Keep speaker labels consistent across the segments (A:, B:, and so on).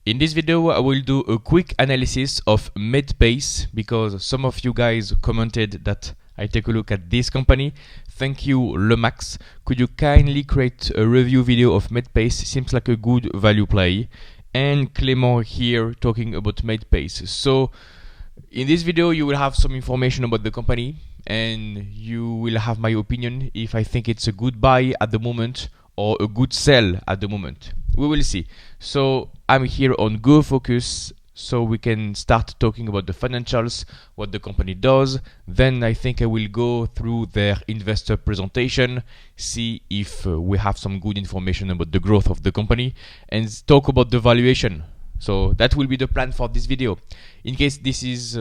A: In this video, I will do a quick analysis of Medpace because some of you guys commented that I take a look at this company. Thank you, Lemax. Could you kindly create a review video of Medpace? Seems like a good value play. And Clément here talking about Medpace. So in this video, you will have some information about the company and you will have my opinion if I think it's a good buy at the moment or a good sell at the moment. We will see. So I'm here on Go Focus so we can start talking about the financials, what the company does. Then I think I will go through their investor presentation, see if we have some good information about the growth of the company, and talk about the valuation. So that will be the plan for this video. In case this is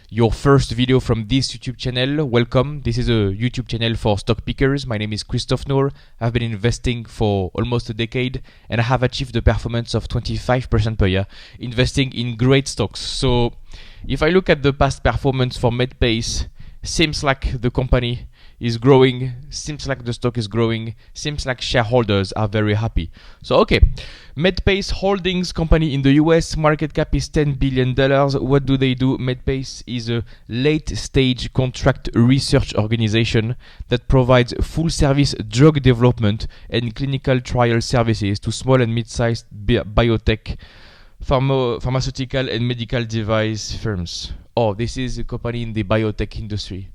A: your first video from this YouTube channel, welcome. This is a YouTube channel for stock pickers. My name is Christophe Nour. I've been investing for almost a decade and I have achieved a performance of 25% per year, investing in great stocks. So if I look at the past performance for Medpace, seems like the company is growing, seems like the stock is growing, seems like shareholders are very happy. So okay, Medpace Holdings company in the US, market cap is $10 billion. What do they do? Medpace is a late stage contract research organization that provides full service drug development and clinical trial services to small and mid-sized biotech, pharmaceutical and medical device firms. Oh, this is a company in the biotech industry.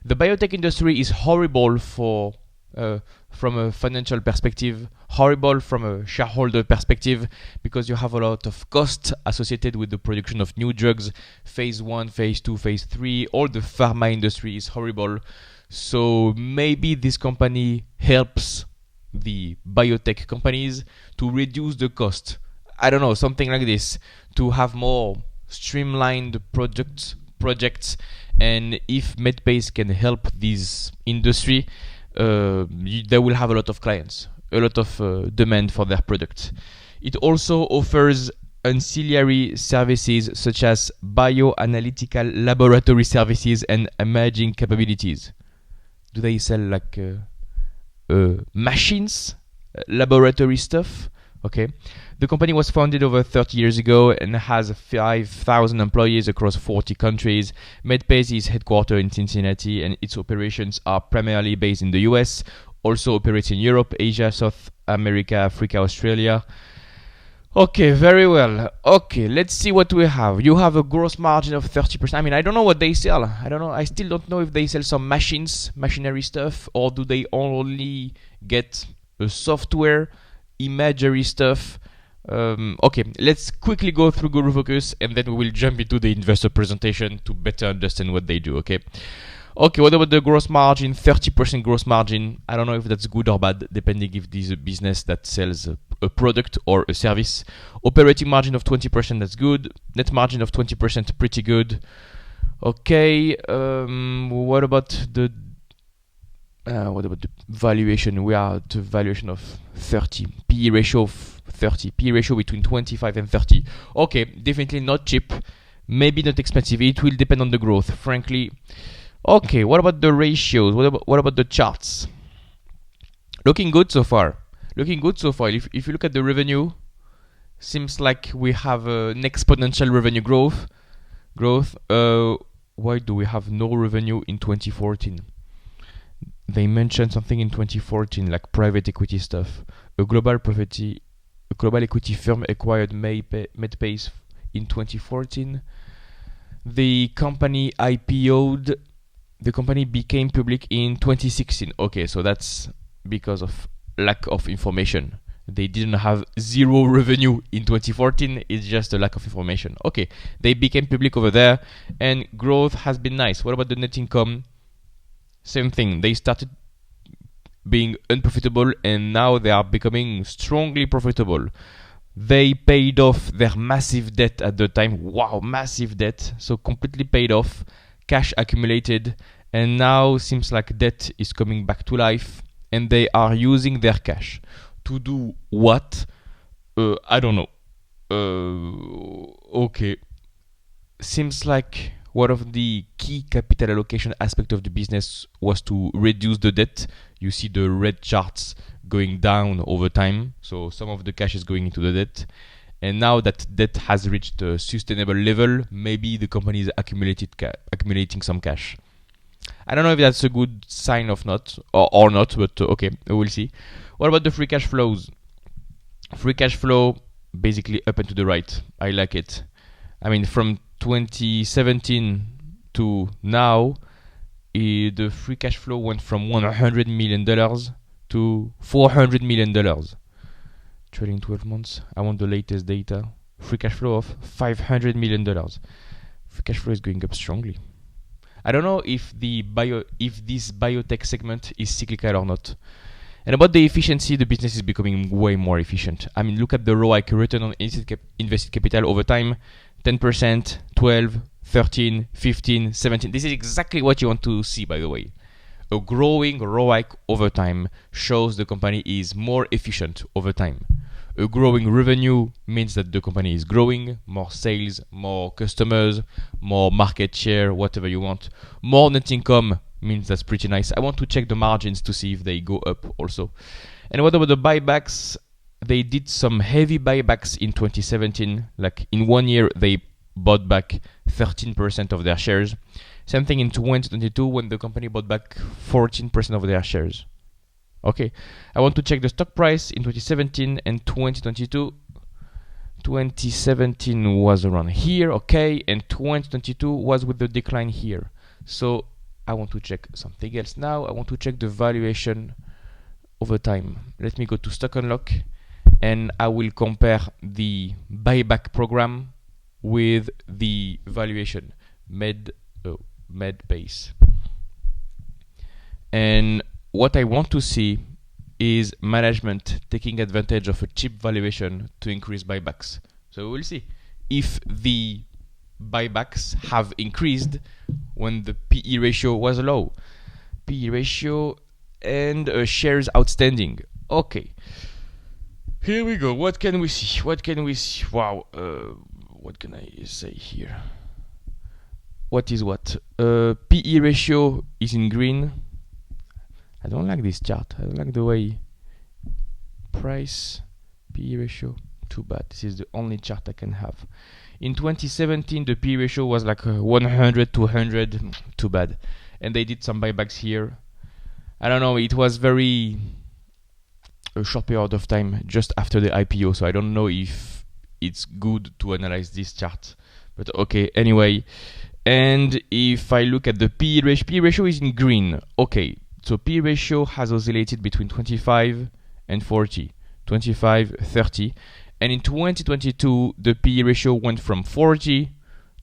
A: The biotech industry is horrible from a financial perspective, horrible from a shareholder perspective, because you have a lot of costs associated with the production of new drugs, phase 1, phase 2, phase 3. All the pharma industry is horrible. So maybe this company helps the biotech companies to reduce the cost. I don't know, something like this, to have more streamlined projects. And if Medpace can help this industry, they will have a lot of clients, a lot of demand for their products. It also offers ancillary services such as bioanalytical laboratory services and imaging capabilities. Do they sell like machines, laboratory stuff? Okay. The company was founded over 30 years ago and has 5,000 employees across 40 countries. Medpace is headquartered in Cincinnati and its operations are primarily based in the US, also operates in Europe, Asia, South America, Africa, Australia. Okay, very well. Okay, let's see what we have. You have a gross margin of 30%. I mean, I don't know what they sell. I don't know. I still don't know if they sell some machinery stuff, or do they only get software, imagery stuff. Okay, let's quickly go through Guru Focus and then we will jump into the investor presentation to better understand what they do. Okay, what about the gross margin? 30% gross margin. I don't know if that's good or bad, depending if this is a business that sells a product or a service. Operating margin of 20%, that's good. Net margin of 20%, pretty good. Okay, what about the valuation? We are at a valuation of 30. PE ratio of 30. PE ratio between 25 and 30. Okay, definitely not cheap. Maybe not expensive. It will depend on the growth, frankly. Okay, what about the ratios? What about the charts? Looking good so far. If you look at the revenue, seems like we have an exponential revenue growth. Why do we have no revenue in 2014? They mentioned something in 2014, like private equity stuff. A global equity firm acquired Medpace in 2014. The company IPO'd. The company became public in 2016. Okay, so that's because of lack of information. They didn't have zero revenue in 2014. It's just a lack of information. Okay, they became public over there, and growth has been nice. What about the net income? Same thing. They started being unprofitable and now they are becoming strongly profitable. They paid off their massive debt at the time. Wow, massive debt. So completely paid off, cash accumulated, and now seems like debt is coming back to life and they are using their cash to do what? I don't know. Okay. Seems like one of the key capital allocation aspect of the business was to reduce the debt. You see the red charts going down over time. So some of the cash is going into the debt. And now that debt has reached a sustainable level, maybe the company is accumulating some cash. I don't know if that's a good sign of not or not, but okay, we'll see. What about the free cash flows? Free cash flow basically up and to the right. I like it. I mean, from 2017 to now, the free cash flow went from $100 million to $400 million. Trailing 12 months. I want the latest data. Free cash flow of $500 million. Free cash flow is going up strongly. I don't know if this biotech segment is cyclical or not. And about the efficiency, the business is becoming way more efficient. I mean, look at the ROIC, return on invested capital over time, 10%, 12, 13, 15, 17. This is exactly what you want to see, by the way. A growing ROIC over time shows the company is more efficient over time. A growing revenue means that the company is growing, more sales, more customers, more market share, whatever you want. More net income means that's pretty nice. I want to check the margins to see if they go up also. And what about the buybacks? They did some heavy buybacks in 2017. Like in 1 year, they bought back 13% of their shares. Same thing in 2022 when the company bought back 14% of their shares. Okay, I want to check the stock price in 2017 and 2022. 2017 was around here, okay, and 2022 was with the decline here. So I want to check something else now. I want to check the valuation over time. Let me go to Stock Unlock and I will compare the buyback program with the valuation Medpace. And what I want to see is management taking advantage of a cheap valuation to increase buybacks. So we'll see if the buybacks have increased when the PE ratio was low. PE ratio and shares outstanding. Okay. Here we go. What can we see? What can we see? Wow. What can I say here? What is what? PE ratio is in green. I don't like this chart. I don't like the way price PE ratio. Too bad. This is the only chart I can have. In 2017, the PE ratio was like 100 to 100. Too bad. And they did some buybacks here. I don't know. It was a short period of time just after the IPO. So I don't know if it's good to analyze this chart. But okay. Anyway. And if I look at the PE ratio is in green. Okay. So P ratio has oscillated between 25 and 40, 25, 30. And in 2022, the P ratio went from 40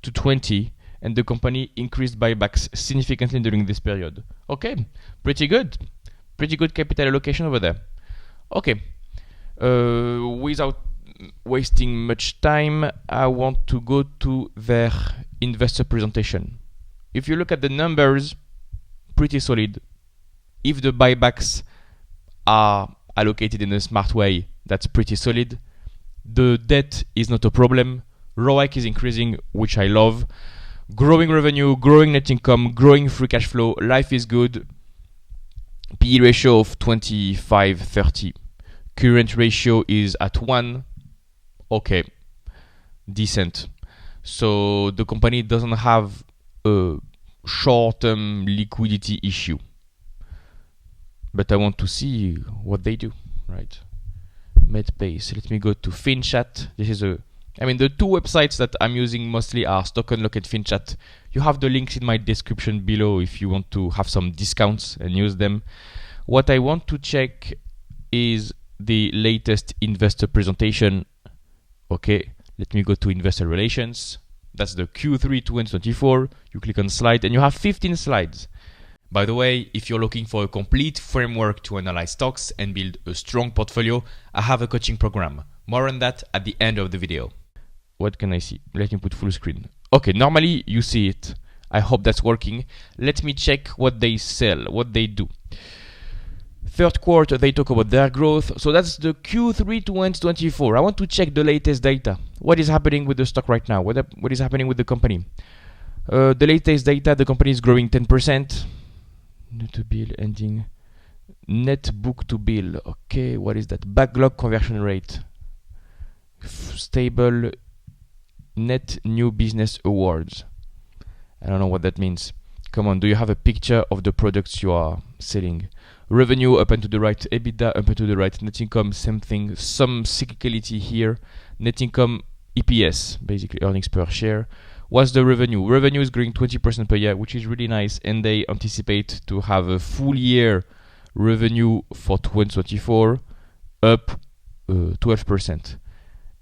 A: to 20, and the company increased buybacks significantly during this period. Okay, pretty good. Pretty good capital allocation over there. Okay, without wasting much time, I want to go to their investor presentation. If you look at the numbers, pretty solid. If the buybacks are allocated in a smart way, that's pretty solid. The debt is not a problem. ROIC is increasing, which I love. Growing revenue, growing net income, growing free cash flow. Life is good. PE ratio of 25-30. Current ratio is at 1. Okay, decent. So the company doesn't have a short-term liquidity issue. But I want to see what they do, right? Medpace. Let me go to FinChat. This is the two websites that I'm using mostly are Stock Unlock and FinChat. You have the links in my description below if you want to have some discounts and use them. What I want to check is the latest investor presentation. Okay, let me go to Investor Relations. That's the Q3 2024. You click on slide and you have 15 slides. By the way, if you're looking for a complete framework to analyze stocks and build a strong portfolio, I have a coaching program. More on that at the end of the video. What can I see? Let me put full screen. Okay, normally you see it. I hope that's working. Let me check what they sell, what they do. Third quarter, they talk about their growth. So that's the Q3 2024. I want to check the latest data. What is happening with the stock right now? What is happening with the company? The latest data, the company is growing 10%. Net to bill ending. Net book to bill. Okay, what is that? Backlog conversion rate. Stable net new business awards. I don't know what that means. Come on, do you have a picture of the products you are selling? Revenue up and to the right, EBITDA up and to the right, net income, same thing, some cyclicality here. Net income, EPS, basically earnings per share. What's the revenue? Revenue is growing 20% per year, which is really nice, and they anticipate to have a full year revenue for 2024 up 12%.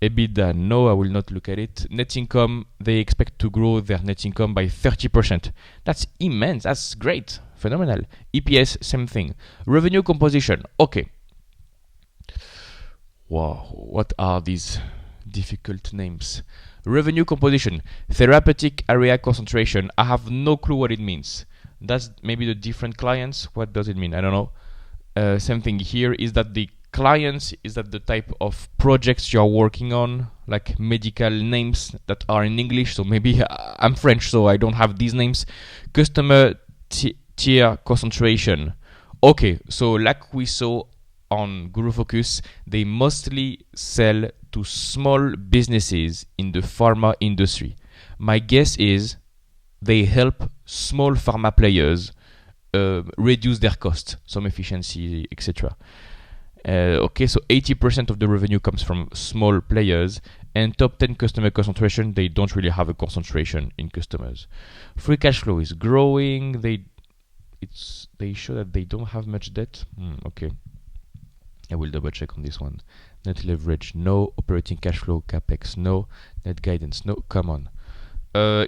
A: EBITDA, no, I will not look at it. Net income, they expect to grow their net income by 30%. That's immense. That's great. Phenomenal. EPS, same thing. Revenue composition. Okay. Wow, what are these difficult names? Revenue composition. Therapeutic area concentration. I have no clue what it means. That's maybe the different clients. What does it mean? I don't know. Same thing here is that the clients is that the type of projects you're working on, like medical names that are in English. So maybe I'm French, so I don't have these names. Customer tier concentration. Okay, so like we saw on Guru Focus, they mostly sell to small businesses in the pharma industry. My guess is they help small pharma players reduce their costs, some efficiency, etc. Okay, so 80% of the revenue comes from small players, and top 10 customer concentration, they don't really have a concentration in customers. Free cash flow is growing. They show that they don't have much debt. Okay, I will double check on this one. Net leverage, no. Operating cash flow, capex, no. Net guidance, no. Come on.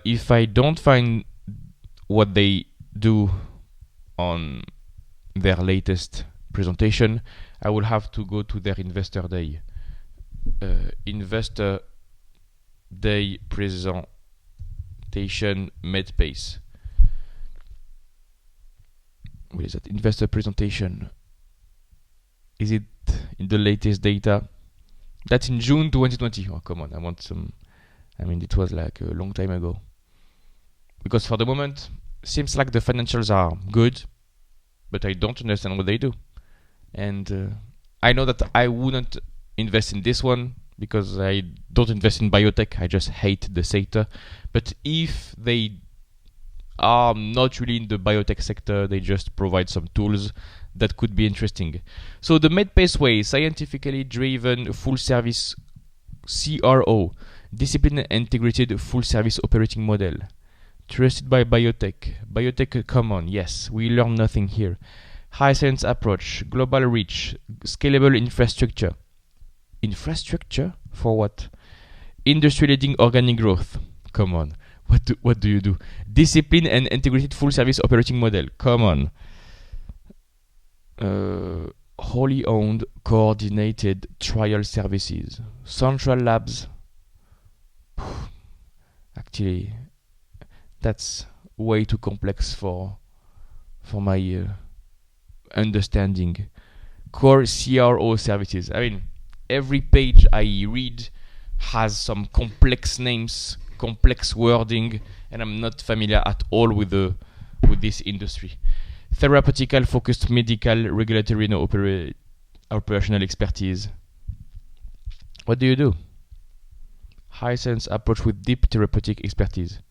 A: If I don't find what they do on their latest presentation, I will have to go to their investor day. Investor day presentation, Medpace. What is that? Investor presentation. Is it in the latest data? That's in June 2020. Oh, come on. I want some. I mean, it was like a long time ago. Because for the moment, seems like the financials are good, but I don't understand what they do. And I know that I wouldn't invest in this one because I don't invest in biotech. I just hate the sector. But if they are not really in the biotech sector, they just provide some tools that could be interesting. So the Medpace way, scientifically driven full service CRO, discipline integrated full service operating model. Trusted by biotech. Biotech, come on, yes, we learn nothing here. High science approach, global reach, scalable infrastructure. Infrastructure? For what? Industry leading organic growth. Come on. What do you do? Discipline and integrated full service operating model. Come on. Wholly owned coordinated trial services. Central labs. Actually, that's way too complex for my understanding. Core CRO services. I mean, every page I read has some complex names, complex wording, and I'm not familiar at all with this industry. Therapeutical focused medical regulatory and operational expertise. What do you do? High science approach with deep therapeutic expertise.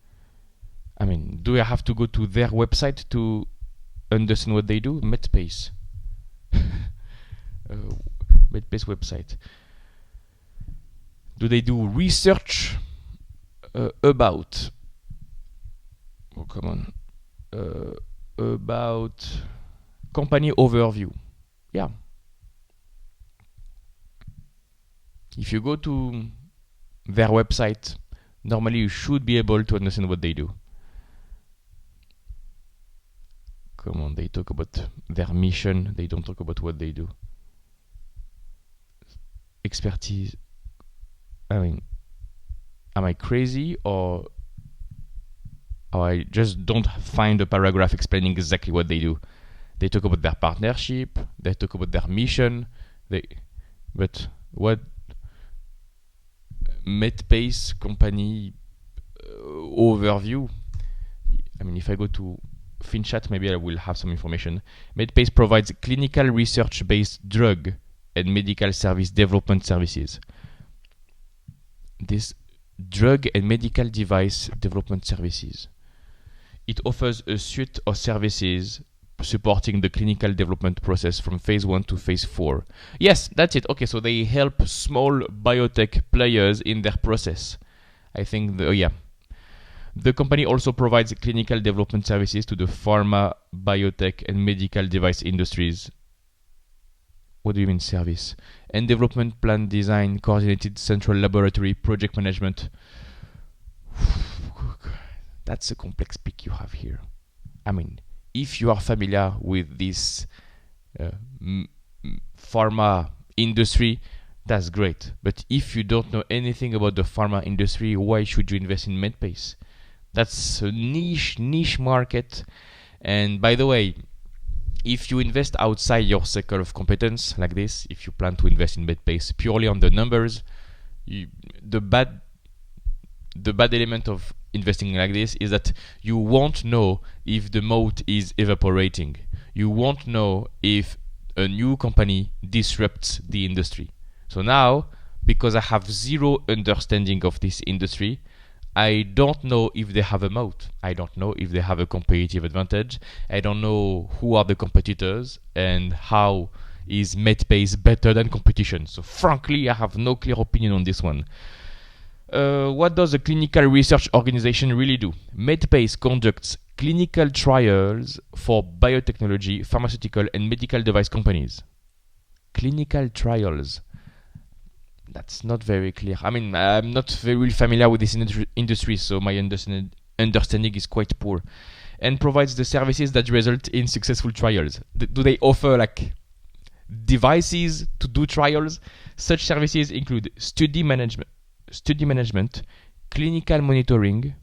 A: I mean, do I have to go to their website to understand what they do? Medpace. Medpace website. Do they do research about? Oh, come on. About company overview. Yeah. If you go to their website, normally you should be able to understand what they do. Come on, they talk about their mission, they don't talk about what they do. Expertise. I mean, am I crazy or I just don't find a paragraph explaining exactly what they do? They talk about their partnership, they talk about their mission, but what Medpace company overview? I mean, if I go to FinChat, maybe I will have some information. Medpace provides clinical research-based drug and medical service development services. this drug and medical device development services. It offers a suite of services supporting the clinical development process from phase 1 to phase 4. Yes, that's it. Okay, so they help small biotech players in their process. I think, the company also provides clinical development services to the pharma, biotech, and medical device industries. What do you mean service? And development plan design, coordinated central laboratory, project management. That's a complex pick you have here. I mean, if you are familiar with this pharma industry, that's great. But if you don't know anything about the pharma industry, why should you invest in Medpace? That's a niche market. And by the way, if you invest outside your circle of competence like this, if you plan to invest in Medpace purely on the numbers, the bad element of investing like this is that you won't know if the moat is evaporating. You won't know if a new company disrupts the industry. So now, because I have zero understanding of this industry, I don't know if they have a moat. I don't know if they have a competitive advantage. I don't know who are the competitors and how is Medpace better than competition. So frankly, I have no clear opinion on this one. What does a clinical research organization really do? Medpace conducts clinical trials for biotechnology, pharmaceutical, and medical device companies. Clinical trials. That's not very clear. I mean, I'm not very familiar with this industry, so my understanding is quite poor. And provides the services that result in successful trials. Do they offer like devices to do trials? Such services include study management, clinical monitoring,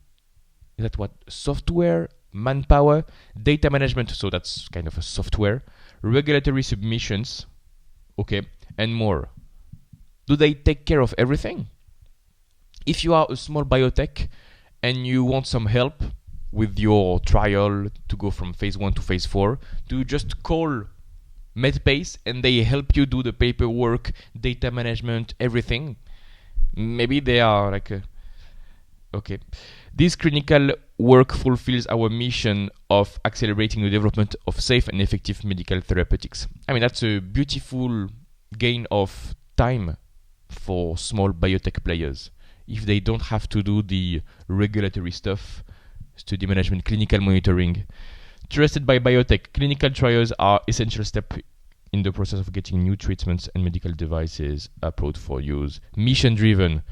A: is that what? Software, manpower, data management, so that's kind of a software, regulatory submissions, okay, and more. Do they take care of everything? If you are a small biotech and you want some help with your trial to go from phase 1 to phase 4, do you just call Medpace and they help you do the paperwork, data management, everything? Maybe they are like okay. This clinical work fulfills our mission of accelerating the development of safe and effective medical therapeutics. I mean, that's a beautiful gain of time for small biotech players. If they don't have to do the regulatory stuff, study management, clinical monitoring. Trusted by biotech, clinical trials are essential step in the process of getting new treatments and medical devices approved for use. Mission driven.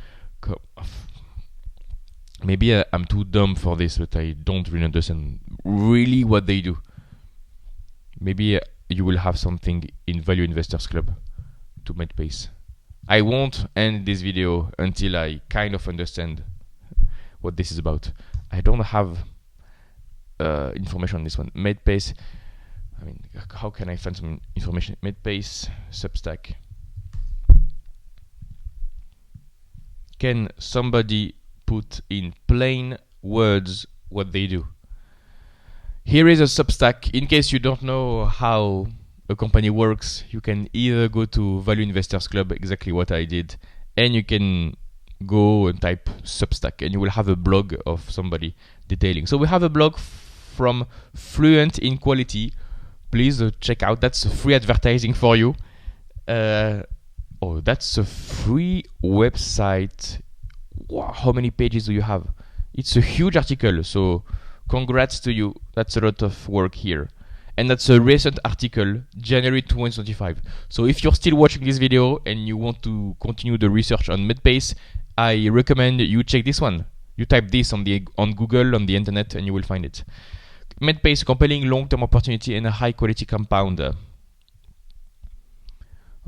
A: Maybe I'm too dumb for this, but I don't really understand really what they do. Maybe you will have something in Value Investors Club to Medpace. I won't end this video until I kind of understand what this is about. I don't have information on this one. Medpace. I mean, how can I find some information? Medpace, Substack. Can somebody put in plain words what they do? Here is a Substack. In case you don't know how a company works, you can either go to Value Investors Club, exactly what I did, and you can go and type Substack, and you will have a blog of somebody detailing. So we have a blog from Fluent in Quality. Please check out. That's free advertising for you. Oh, that's a free website. Wow, how many pages do you have? It's a huge article, so congrats to you. That's a lot of work here. And that's a recent article, January 2025. So if you're still watching this video and you want to continue the research on Medpace, I recommend you check this one. You type this on Google, on the internet, and you will find it. Medpace, compelling long-term opportunity and a high-quality compounder.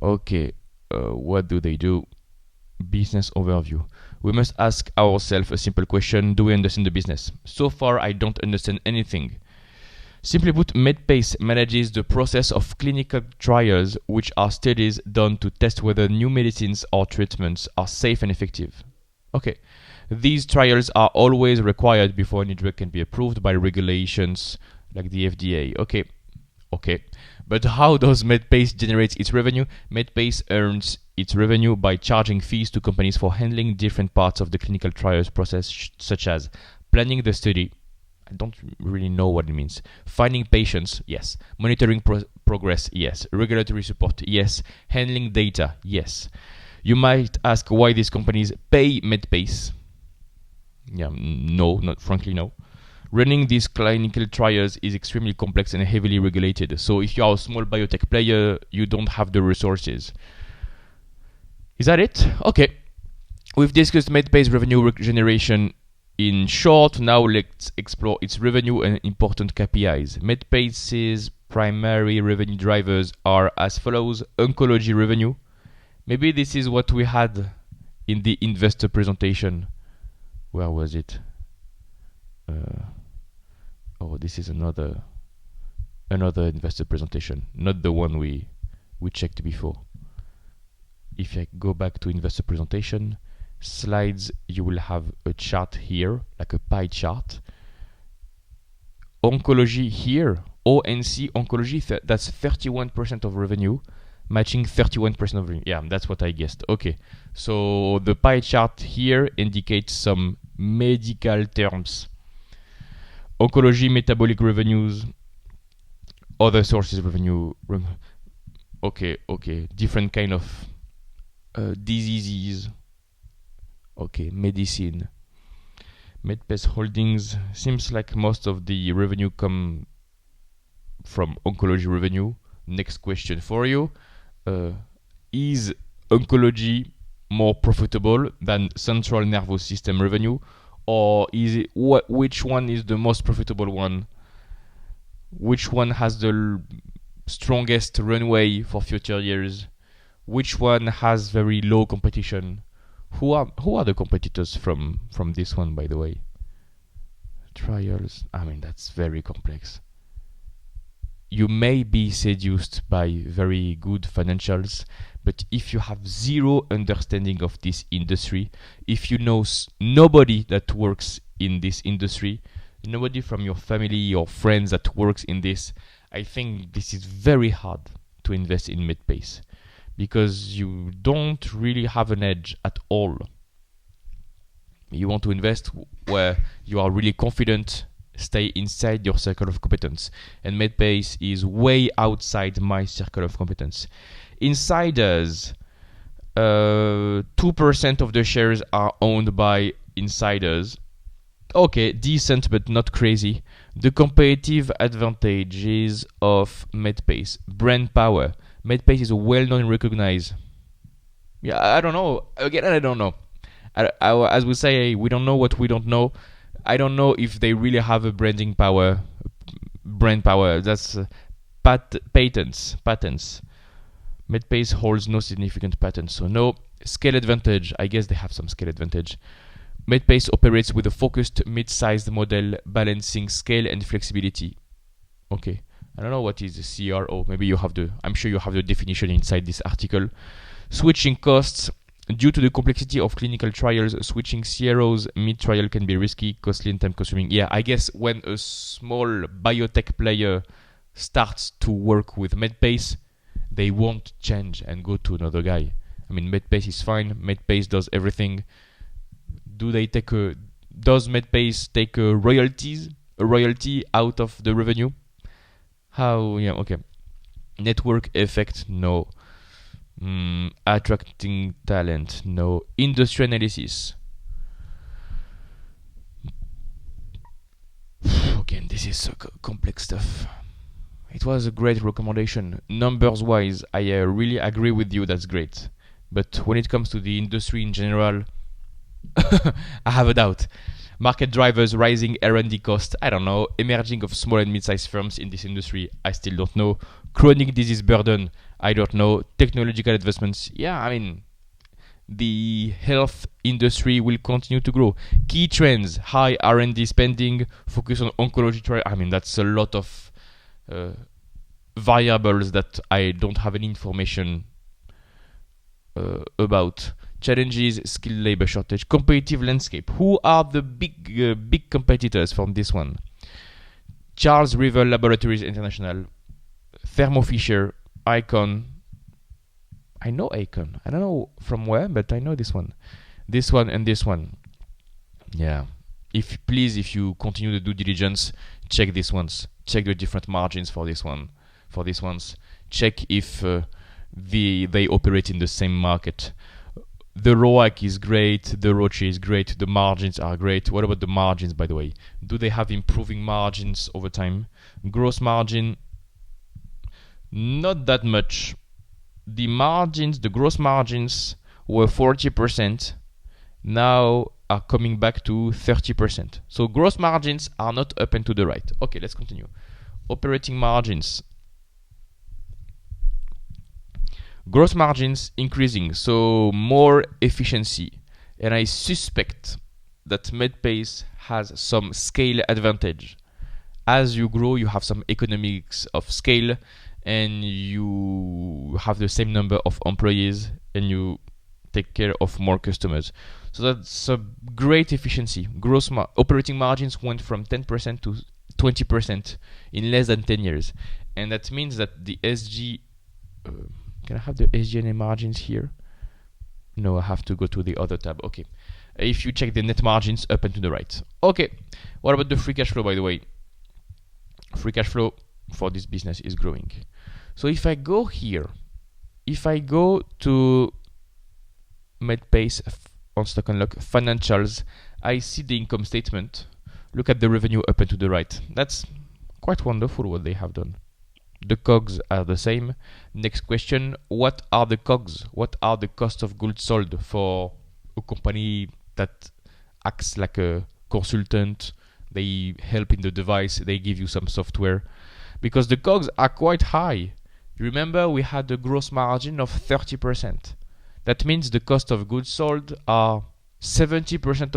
A: Okay, what do they do? Business overview. We must ask ourselves a simple question: do we understand the business? So far, I don't understand anything. Simply put, Medpace manages the process of clinical trials, which are studies done to test whether new medicines or treatments are safe and effective. Okay. These trials are always required before any drug can be approved by regulations like the FDA. Okay. But how does Medpace generate its revenue? Medpace earns its revenue by charging fees to companies for handling different parts of the clinical trials process, such as planning the study. I don't really know what it means. Finding patients, yes. Monitoring progress, yes. Regulatory support, yes. Handling data, yes. You might ask why these companies pay Medpace. Yeah, no, frankly, no. Running these clinical trials is extremely complex and heavily regulated. So if you are a small biotech player, you don't have the resources. Is that it? Okay. We've discussed Medpace revenue generation in short. Now let's explore its revenue and important KPIs. Medpace's primary revenue drivers are as follows. Oncology revenue. Maybe this is what we had in the investor presentation. Where was it? Oh, this is another investor presentation, not the one we checked before. If I go back to investor presentation, slides, you will have a chart here, like a pie chart. Oncology here, ONC oncology, that's 31% of revenue, matching 31% of revenue. Yeah, that's what I guessed. Okay, so the pie chart here indicates some medical terms. Oncology, metabolic revenues, other sources revenue. Okay, different kind of diseases. Okay, medicine. Medpace Holdings seems like most of the revenue come from oncology revenue. Next question for you: is oncology more profitable than central nervous system revenue? Or is it which one is the most profitable one? Which one has the strongest runway for future years? Which one has very low competition? Who are the competitors from this one, by the way? Trials. I mean, that's very complex. You may be seduced by very good financials, but if you have zero understanding of this industry, if you know nobody that works in this industry, nobody from your family or friends that works in this, I think this is very hard to invest in Medpace because you don't really have an edge at all. You want to invest where you are really confident, stay inside your circle of competence. And Medpace is way outside my circle of competence. Insiders, 2% of the shares are owned by insiders. Okay, decent but not crazy. The competitive advantages of Medpace. Brand power. Medpace is well-known and recognized. Yeah, I don't know. Again, I don't know. As we say, we don't know what we don't know. I don't know if they really have a brand power. That's patents. Medpace holds no significant patents, so no. Scale advantage. I guess they have some scale advantage. Medpace operates with a focused mid-sized model, balancing scale and flexibility. Okay, I don't know what is the CRO. Maybe I'm sure you have the definition inside this article. Switching costs. Due to the complexity of clinical trials, switching CROs mid-trial can be risky, costly, and time-consuming. Yeah, I guess when a small biotech player starts to work with Medpace, they won't change and go to another guy. I mean, Medpace is fine. Medpace does everything. Does Medpace take a royalty out of the revenue? How? Yeah, okay. Network effect? No. Attracting talent? No. Industry analysis? Again, this is so complex stuff. It was a great recommendation. Numbers wise, I really agree with you, that's great. But when it comes to the industry in general, I have a doubt. Market drivers, rising R&D costs, I don't know. Emerging of small and mid-sized firms in this industry, I still don't know. Chronic disease burden, I don't know. Technological advancements, yeah, I mean, the health industry will continue to grow. Key trends, high R&D spending, focus on oncology trial. I mean, that's a lot of variables that I don't have any information about. Challenges, skilled labor shortage, competitive landscape. Who are the big competitors from this one? Charles River Laboratories International. Thermo Fisher, Icon. I know Icon. I don't know from where, but I know this one. This one and this one. Yeah. If you continue the due diligence, check these ones. Check the different margins for this one. For these ones, check if they operate in the same market. The ROIC is great, the ROCE is great, the margins are great. What about the margins, by the way? Do they have improving margins over time? Gross margin, not that much. The gross margins were 40%, now are coming back to 30%. So gross margins are not up and to the right. Okay, let's continue. Operating margins. Gross margins increasing, so more efficiency. And I suspect that Medpace has some scale advantage. As you grow, you have some economics of scale, and you have the same number of employees, and you take care of more customers. So that's a great efficiency. Operating margins went from 10% to 20% in less than 10 years. And that means that the SG... can I have the SG&A margins here? No, I have to go to the other tab. Okay. If you check the net margins up and to the right. Okay. What about the free cash flow, by the way? Free cash flow for this business is growing. So if I go here, if I go to Medpace on Stock Unlock financials, I see the income statement. Look at the revenue up and to the right. That's quite wonderful what they have done. The COGS are the same. Next question, what are the COGS? What are the cost of goods sold for a company that acts like a consultant? They help in the device, they give you some software. Because the COGS are quite high. Remember, we had a gross margin of 30%. That means the cost of goods sold are 70%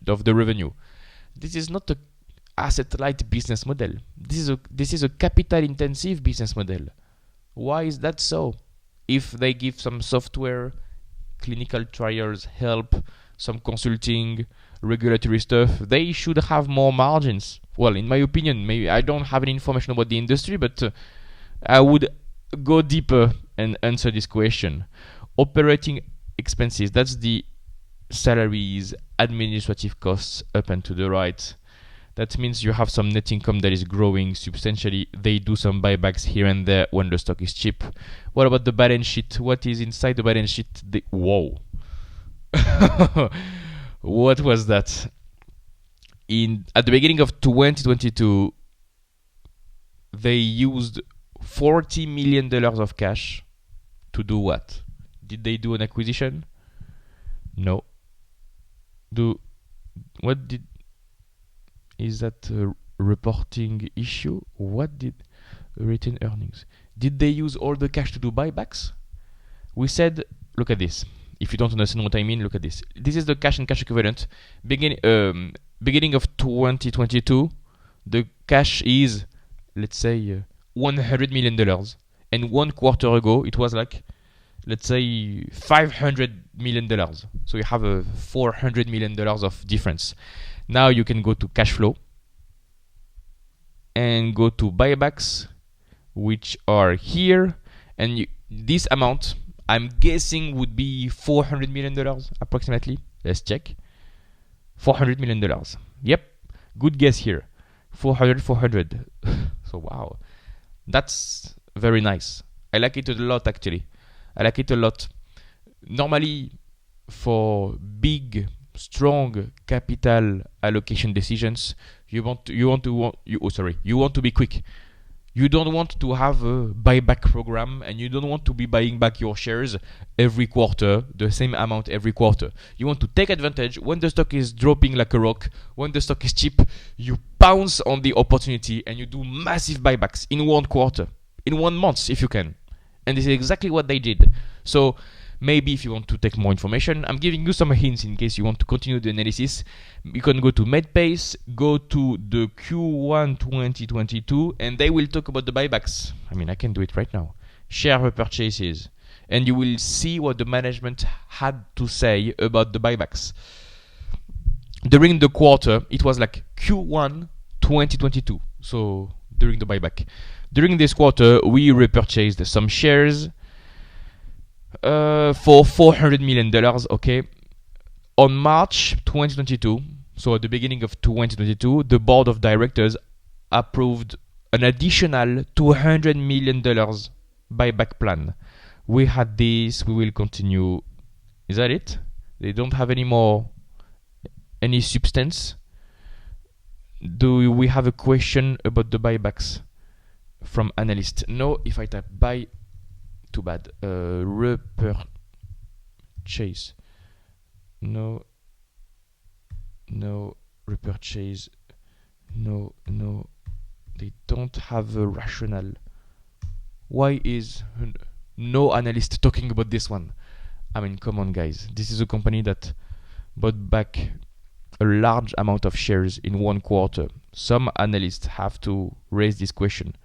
A: of the revenue. This is not a asset-light business model. This is a capital-intensive business model. Why is that so? If they give some software, clinical trials, help, some consulting, regulatory stuff, they should have more margins. Well, in my opinion, maybe I don't have any information about the industry, but I would go deeper and answer this question. Operating expenses, that's the salaries, administrative costs up and to the right. That means you have some net income that is growing substantially. They do some buybacks here and there when the stock is cheap. What about the balance sheet? What is inside the balance sheet? Whoa. What was that? At the beginning of 2022, they used $40 million of cash to do what? Did they do an acquisition? No. Is that a reporting issue? What did retained earnings? Did they use all the cash to do buybacks? We said, look at this. If you don't understand what I mean, look at this. This is the cash and cash equivalent. Beginning of 2022, the cash is, let's say, $100 million. And 1 quarter ago, it was like, let's say, $500 million. So you have a $400 million of difference. Now you can go to cash flow and go to buybacks, which are here. And this amount, I'm guessing, would be $400 million approximately. Let's check. $400 million. Yep, good guess here. 400. So wow, that's very nice. I like it a lot, actually. I like it a lot. Normally, for big, strong capital allocation decisions, you want to be quick. You don't want to have a buyback program, and you don't want to be buying back your shares every quarter, the same amount every quarter. You want to take advantage when the stock is dropping like a rock, when the stock is cheap, you pounce on the opportunity and you do massive buybacks in 1 quarter, in 1 month if you can. And this is exactly what they did. So maybe if you want to take more information, I'm giving you some hints in case you want to continue the analysis. You can go to Medpace, go to the Q1 2022, and they will talk about the buybacks. I mean, I can do it right now. Share repurchases. And you will see what the management had to say about the buybacks. During the quarter, it was like Q1 2022. So during the buyback. During this quarter, we repurchased some shares for $400 million. Okay, on March 2022, so at the beginning of 2022, the board of directors approved an additional $200 million buyback plan. We had this, we will continue. Is that it? They don't have any substance. Do we have a question about the buybacks from analysts? No, if I type buy, too bad. Repurchase. No, repurchase. No, they don't have a rationale. Why is no analyst talking about this one? I mean, come on, guys. This is a company that bought back a large amount of shares in one quarter. Some analysts have to raise this question.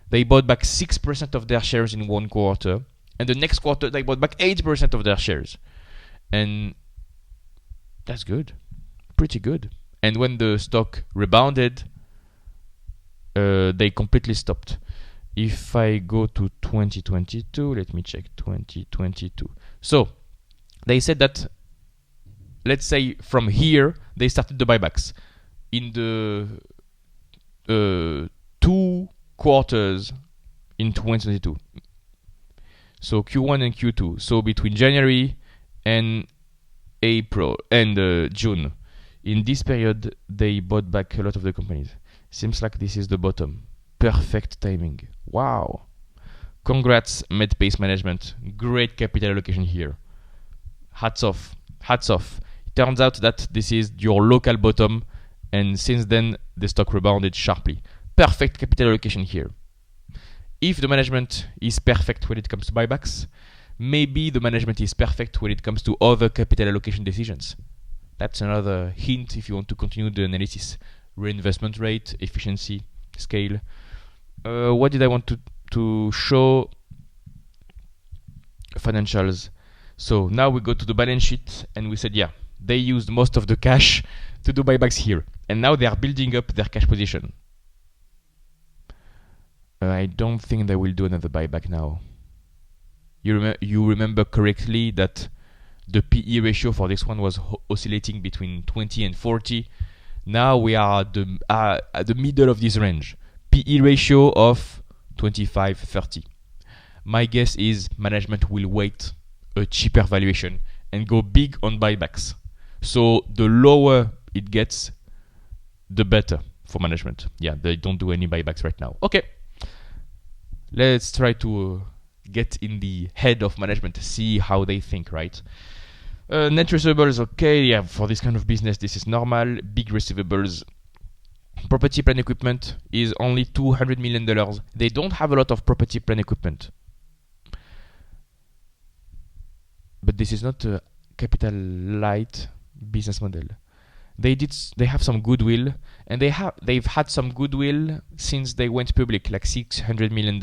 A: They bought back 6% of their shares in one quarter, and the next quarter they bought back 8% of their shares. And that's good. Pretty good. And when the stock rebounded, they completely stopped. If I go to 2022, let me check 2022. So they said that, let's say from here, they started the buybacks. In the 2 quarters in 2022. So Q1 and Q2. So between January and April and June. In this period, they bought back a lot of the companies. Seems like this is the bottom. Perfect timing. Wow. Congrats, Medpace management. Great capital allocation here. Hats off. Hats off. It turns out that this is your local bottom, and since then, the stock rebounded sharply. Perfect capital allocation here. If the management is perfect when it comes to buybacks, maybe the management is perfect when it comes to other capital allocation decisions. That's another hint if you want to continue the analysis. Reinvestment rate, efficiency, scale. What did I want to show? Financials. So now we go to the balance sheet and we said, yeah, they used most of the cash to do buybacks here. And now they are building up their cash position. I don't think they will do another buyback now. You remember correctly that the PE ratio for this one was oscillating between 20 and 40. Now we are at the middle of this range. PE ratio of 25-30. My guess is management will wait a cheaper valuation and go big on buybacks. So the lower it gets, the better for management. Yeah, they don't do any buybacks right now. Okay. Let's try to get in the head of management, see how they think, right? Net receivables, okay, yeah, for this kind of business, this is normal. Big receivables. Property, plant, equipment is only $200 million. They don't have a lot of property, plant, equipment. But this is not a capital light business model. They have some goodwill, and they've had some goodwill since they went public, like $600 million.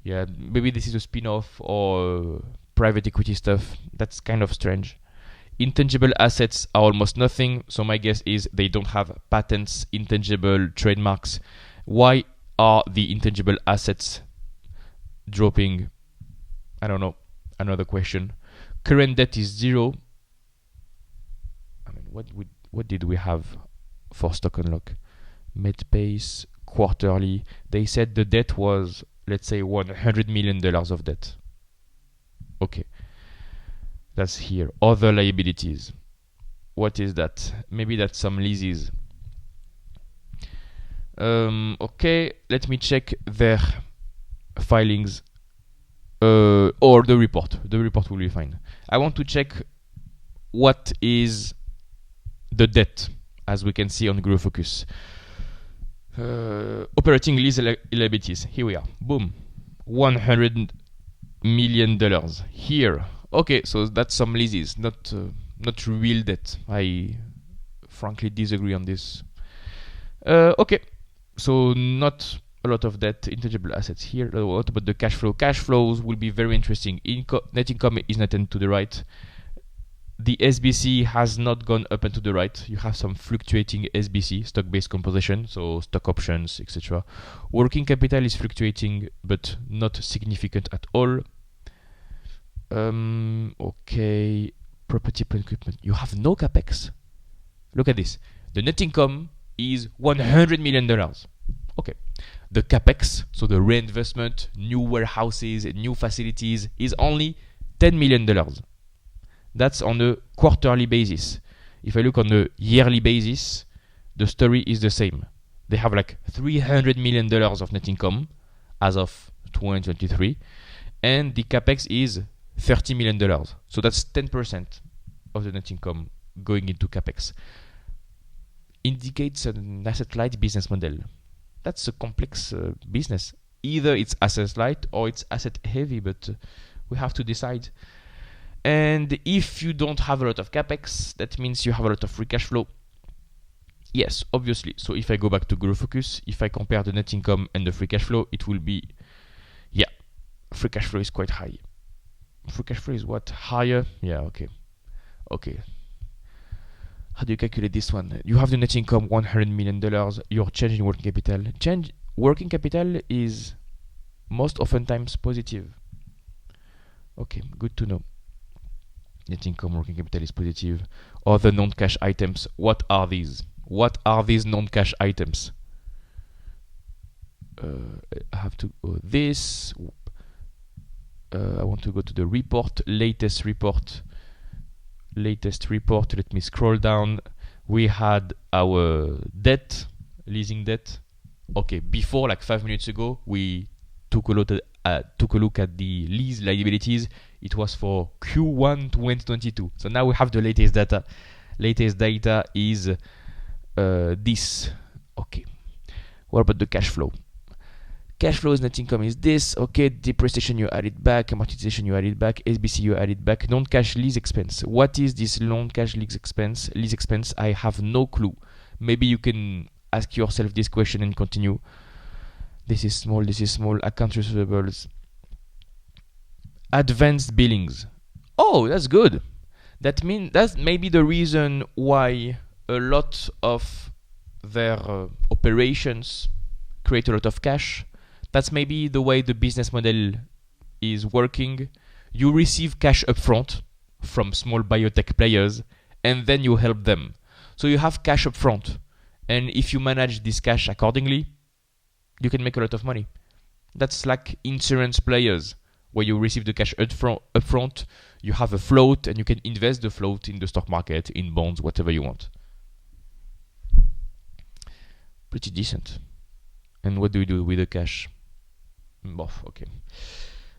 A: Yeah, maybe this is a spin-off or private equity stuff. That's kind of strange. Intangible assets are almost nothing, so my guess is they don't have patents, intangible trademarks. Why are the intangible assets dropping? I don't know. Another question. Current debt is 0. I mean, what did we have for stock unlock? Medpace, quarterly. They said the debt was, let's say, $100 million of debt. Okay. That's here. Other liabilities. What is that? Maybe that's some leases. Okay, let me check their filings or the report. The report will be fine. I want to check what is the debt, as we can see on Grow Focus. Operating lease liabilities. Here we are. Boom. $100 million. Here. Okay, so that's some leases, not real debt. I frankly disagree on this. Okay, so not a lot of debt, intangible assets here. What about the cash flow? Cash flows will be very interesting. Net income is nothing to the right. the SBC has not gone up and to the right. You have some fluctuating SBC, stock-based composition, so stock options, etc. Working capital is fluctuating, but not significant at all. Okay, property, plant, equipment. You have no capex. Look at this. The net income is $100 million. Okay. The capex, so the reinvestment, new warehouses, new facilities, is only $10 million. That's on a quarterly basis. If I look on a yearly basis, the story is the same. They have like $300 million of net income as of 2023, and the capex is $30 million. So that's 10% of the net income going into capex. Indicates an asset-light business model. That's a complex business. Either it's asset-light or it's asset-heavy, but we have to decide. And if you don't have a lot of capex, that means you have a lot of free cash flow. Yes, obviously. So if I go back to growth focus, if I compare the net income and the free cash flow, it will be, yeah, free cash flow is quite high. Free cash flow is what? Higher? Yeah, okay. Okay. How do you calculate this one? You have the net income, $100 million. Your change in working capital. Working capital is most oftentimes positive. Okay, good to know. Net income, working capital is positive. Other non-cash items. What are these? What are these non-cash items? I have to go this. I want to go to the report, latest report. Let me scroll down. We had our debt, leasing debt. Okay, before, like 5 minutes ago, we took a look at the lease liabilities. It was for Q1 2022. So now we have the latest data. Latest data is this. Okay. What about the cash flow? Cash flows, net income is this. Okay, depreciation you add it back, amortization you add it back, SBC you add it back, non-cash lease expense. What is this non-cash lease expense? Lease expense, I have no clue. Maybe you can ask yourself this question and continue. This is small, accounts receivables. Advanced billings. Oh, that's good. That means that's maybe the reason why a lot of their operations create a lot of cash. That's maybe the way the business model is working. You receive cash upfront from small biotech players, and then you help them. So you have cash upfront, and if you manage this cash accordingly, you can make a lot of money. That's like insurance players, where you receive the cash upfront, you have a float, and you can invest the float in the stock market, in bonds, whatever you want. Pretty decent. And what do we do with the cash? Okay.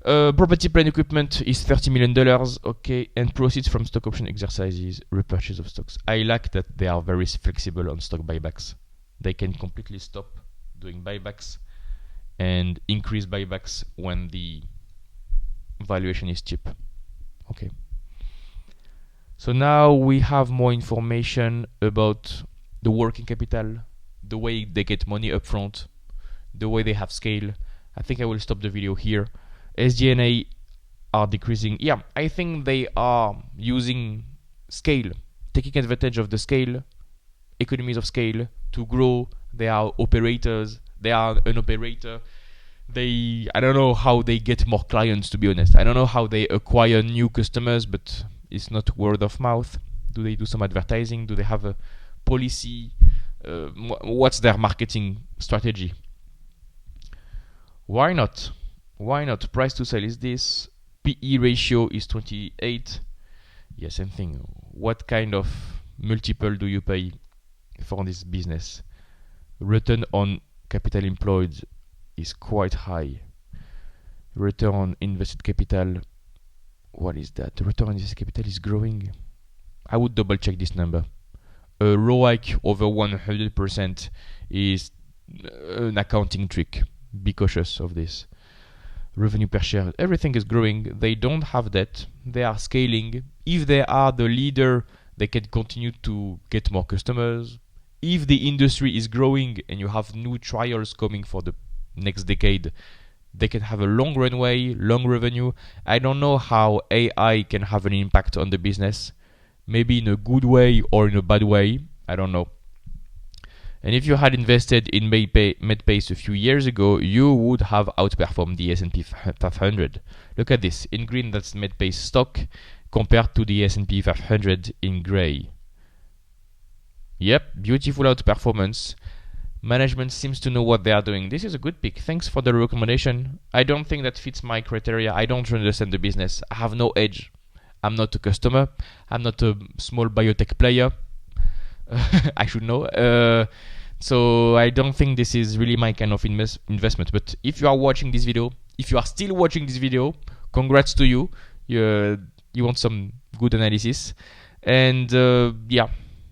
A: Property, plant, equipment is $30 million. Okay, and proceeds from stock option exercises, repurchase of stocks. I like that they are very flexible on stock buybacks. They can completely stop doing buybacks and increase buybacks when the valuation is cheap. Okay. So now we have more information about the working capital, the way they get money upfront, the way they have scale. I think I will stop the video here. SG&A are decreasing. Yeah, I think they are using scale, taking advantage of the scale, economies of scale to grow. They are operators. They are an operator. I don't know how they get more clients, to be honest. I don't know how they acquire new customers, but it's not word of mouth. Do they do some advertising? Do they have a policy? What's their marketing strategy? Why not? Why not? Price to sell is this. PE ratio is 28. Yeah, same thing. What kind of multiple do you pay for this business? Return on capital employed is quite high. Return on invested capital, what is that? Return on invested capital is growing. I would double check this number. A ROIC over 100% is an accounting trick. Be cautious of this. Revenue per share, everything is growing. They don't have debt. They are scaling. If they are the leader, they can continue to get more customers. If the industry is growing and you have new trials coming for the next decade, they can have a long runway, long revenue. I don't know how AI can have an impact on the business. maybe in a good way or in a bad way, I don't know. And if you had invested in Medpace a few years ago, you would have outperformed the S&P 500. Look at this. In green, that's Medpace stock compared to the S&P 500 in gray. Yep, beautiful outperformance. Management seems to know what they are doing. This is a good pick. Thanks for the recommendation. I don't think that fits my criteria. I don't understand the business. I have no edge. I'm not a customer. I'm not a small biotech player. I should know. So I don't think this is really my kind of investment. But if you are watching this video, if you are still watching this video, congrats to you. You want some good analysis. And yeah,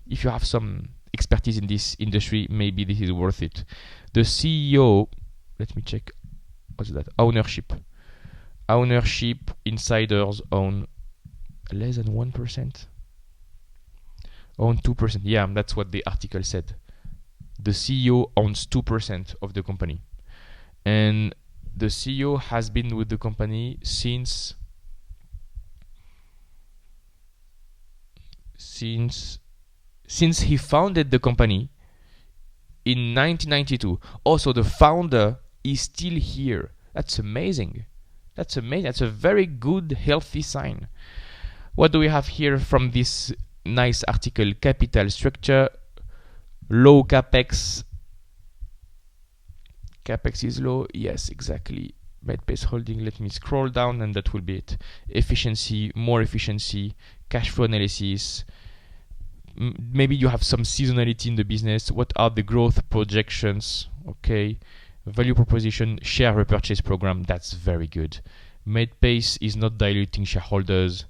A: if you have some expertise in this industry, maybe this is worth it. The CEO, let me check. What's that? Ownership. Insiders own less than 1%. Own 2%. Yeah, that's what the article said. The CEO owns 2% of the company. And the CEO has been with the company since he founded the company in 1992. Also, the founder is still here. That's amazing. That's a very good, healthy sign. What do we have here from this nice article? Capital structure, low capex. Capex is low. Yes, exactly. Medpace holding. Let me scroll down, and that will be it. Efficiency, more efficiency, cash flow analysis. Maybe you have some seasonality in the business. What are the growth projections? Okay. Value proposition, share repurchase program. That's very good. Medpace is not diluting shareholders,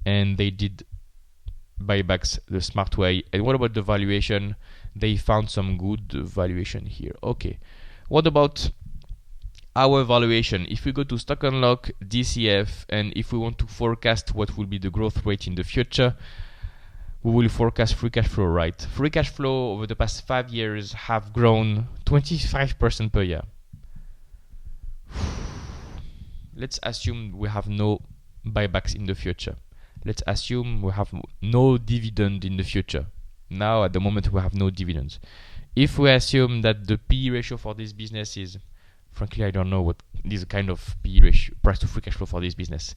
A: and they did buybacks the smart way. And what about the valuation? They found some good valuation here. Okay. What about our valuation? If we go to Stock Unlock, DCF, and if we want to forecast what will be the growth rate in the future, we will forecast free cash flow, right? Free cash flow over the past 5 years have grown 25% per year. Let's assume we have no buybacks in the future. Let's assume we have no dividend in the future. Now, at the moment, we have no dividends. If we assume that the PE ratio for this business is, frankly, I don't know what is the kind of PE ratio, price to free cash flow for this business.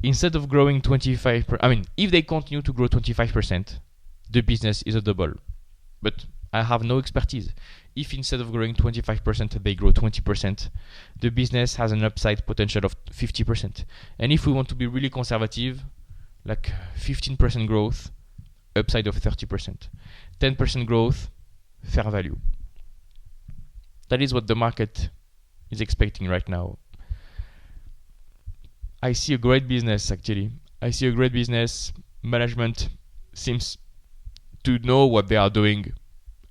A: Instead of growing 25%, if they continue to grow 25%, the business is a double. But I have no expertise. If instead of growing 25%, they grow 20%, the business has an upside potential of 50%. And if we want to be really conservative, like 15% growth, upside of 30%. 10% growth, fair value. That is what the market is expecting right now. I see a great business, actually. I see a great business. Management seems to know what they are doing.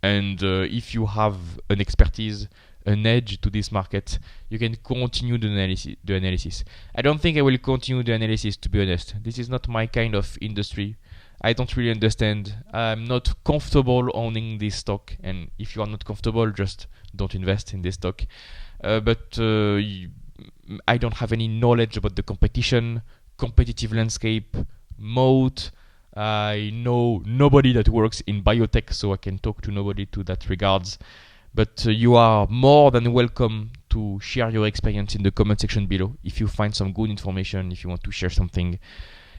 A: And if you have an expertise, an edge to this market, you can continue the analysis. I don't think I will continue the analysis, to be honest. This is not my kind of industry. I don't really understand. I'm not comfortable owning this stock. And if you are not comfortable, just don't invest in this stock. But I don't have any knowledge about the competitive landscape, moat. I know nobody that works in biotech, so I can talk to nobody to that regards. But you are more than welcome to share your experience in the comment section below if you find some good information, if you want to share something.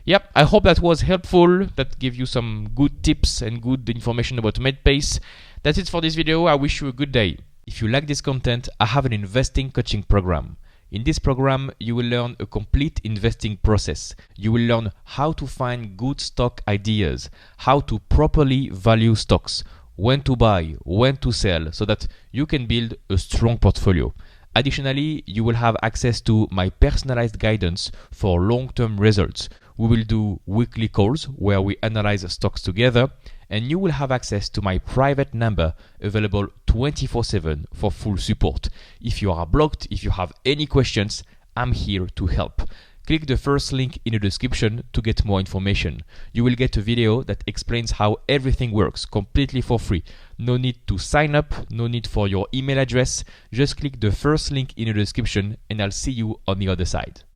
A: Yep, I hope that was helpful, that gave you some good tips and good information about Medpace. That's it for this video. I wish you a good day. If you like this content, I have an investing coaching program. In this program, you will learn a complete investing process. You will learn how to find good stock ideas, how to properly value stocks, when to buy, when to sell, so that you can build a strong portfolio. Additionally, you will have access to my personalized guidance for long-term results. We will do weekly calls where we analyze stocks together, and you will have access to my private number available 24/7 for full support. If you are blocked, if you have any questions, I'm here to help. Click the first link in the description to get more information. You will get a video that explains how everything works completely for free. No need to sign up, no need for your email address. Just click the first link in the description and I'll see you on the other side.